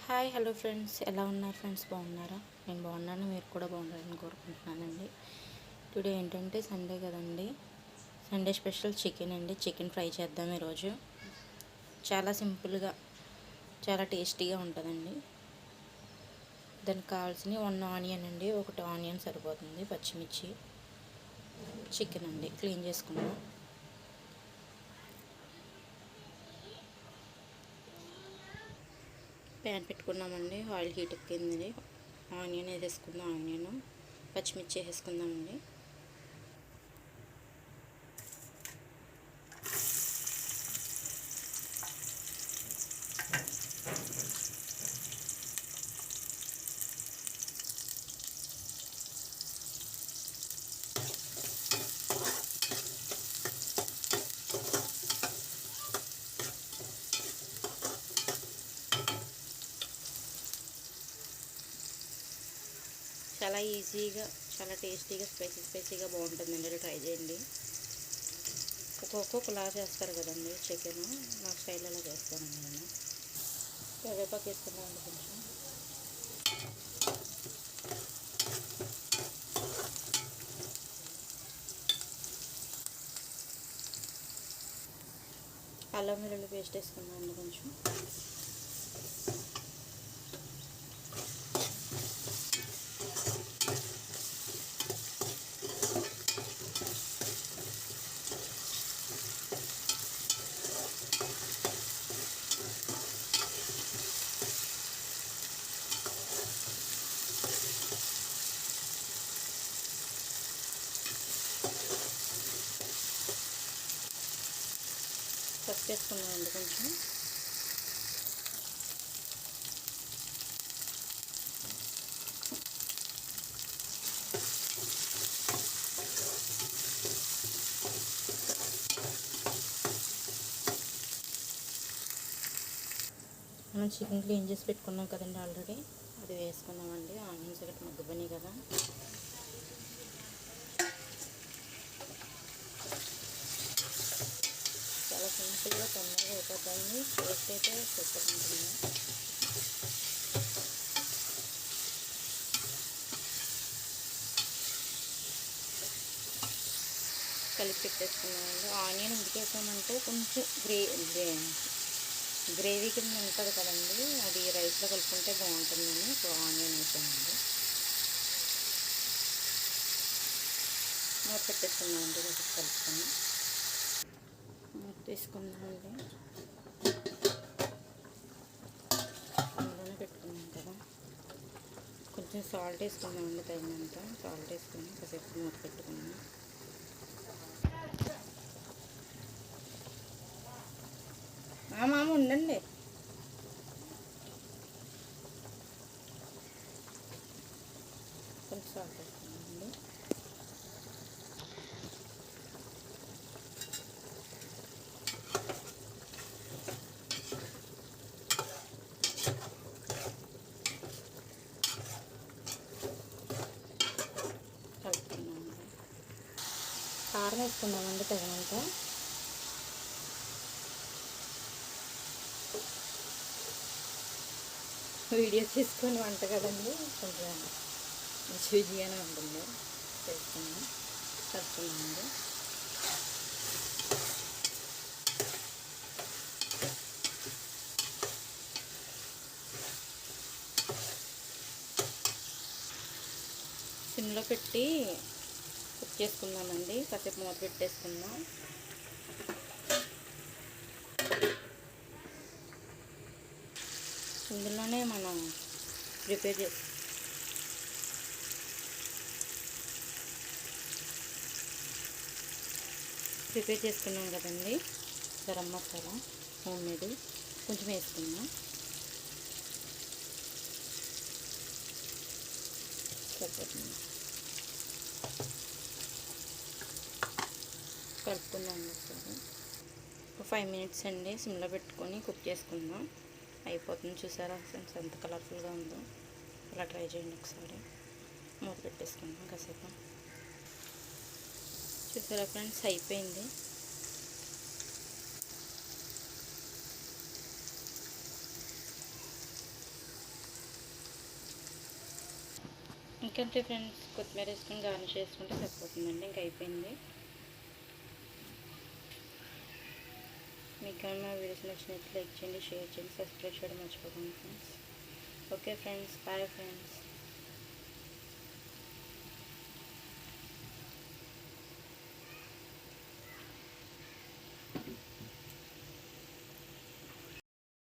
Hi hello friends, ఎలా ఉన్నారు friends? బాగున్నారా? నేను బాగున్నాను, మీరు కూడా బాగున్నారని కోరుకుంటున్నానండి. టుడే ఏంటంటే సండే కదండి, సండే స్పెషల్ చికెన్ అండి. చికెన్ ఫ్రై చేద్దాం ఈరోజు. చాలా సింపుల్గా, చాలా టేస్టీగా ఉంటుందండి. దానికి కావాల్సిన 1 ఆనియన్ అండి, 1 ఆనియన్ సరిపోతుంది. పచ్చిమిర్చి, చికెన్ అండి క్లీన్ చేసుకున్నాం. ప్యాన్ పెట్టుకున్నామండి, ఆయిల్ హీట్ ఎక్కింది. ఆనియన్ వేసేసుకుందాం. ఆనియన్, పచ్చిమిర్చి వేసేసుకుందామండి. చాలా ఈజీగా, చాలా టేస్టీగా, స్పైసీగా బాగుంటుందండి. ట్రై చేయండి. ఒక్కొక్కలా చేస్తారు కదండి చికెన్. నా స్టైల్ అలా చేస్తానండి నేను. కరివేపాకు వేసుకున్నామండి కొంచెం. అల్లం వెల్లుల్లి పేస్ట్ వేసుకున్నామండి కొంచెం. పసుపు వేసుకున్నామండి కొంచెం. మనం చికెన్ క్లీన్ చేసి పెట్టుకున్నాం కదండి ఆల్రెడీ, అది వేసుకున్నామండి. ఆనియన్స్ గట్రా మగ్గిపోయినాయి కదా. చాలా సింపుల్గా తొందరగా అయిపోతుంది. టేస్ట్ అయితే సూపర్ ఉంటుంది. కలిపి పెట్టేసుకున్నామండి. ఆనియన్ ఎందుకు వేసామంటే కొంచెం గ్రేవీ కింద ఉంటుంది కదండి, అది రైస్లో కలుపుకుంటే బాగుంటుందని ఇప్పుడు ఆనియన్ వేసామండి. మూత పెట్టేసుకున్నామండి, కలుపుకొని మూత తీసుకున్నామండి. అందులోనే పెట్టుకున్నాం కదా. కొంచెం సాల్ట్ వేసుకున్నామండి, తగినంత సాల్ట్ వేసుకొని కాసేపు మూత పెట్టుకున్నాం. మామ ఉండండి. కొంచెం సాల్ట్ వేసుకున్నామండి. కలుపుకున్నామండి. కారం వేసుకున్నామండి తగినంత. వీడియో తీసుకొని వంట కదండి, కొంచెం రుచిగానే ఉంటుంది. చేసుకున్నాం, కలుపుకున్నామండి. సిమ్లో పెట్టి కుక్ చేసుకున్నామండి. కాసేపు మూత పెట్టేసుకుందాం. ఇందులోనే మనం ప్రిపేర్ చేసుకున్నాం కదండి గరం మసాలా, హోమ్ మేడ్ కొంచెం వేసుకున్నాం. కలుపుకుందాం ఒకసారి. ఒక 5 మినిట్స్ అండి సిమ్లో పెట్టుకొని కుక్ చేసుకుందాం. అయిపోతుంది. చూసారా ఫ్రెండ్స్ ఎంత కలర్ఫుల్గా ఉందో? అలా ట్రై చేయండి ఒకసారి. మూత పెట్టేసుకుందాం కాసేపు. చూసారా ఫ్రెండ్స్, అయిపోయింది. ఇంకంతే ఫ్రెండ్స్, కొత్తిమీర వేసుకొని గార్నిష్ చేసుకుంటే సరిపోతుందండి. ఇంక అయిపోయింది. మీకు కానీ మా వీడియోస్ నచ్చినట్లయితే లైక్ చేయండి, షేర్ చేయండి, సబ్స్క్రైబ్ చేయడం మర్చిపోకండి friends. Okay friends, bye friends.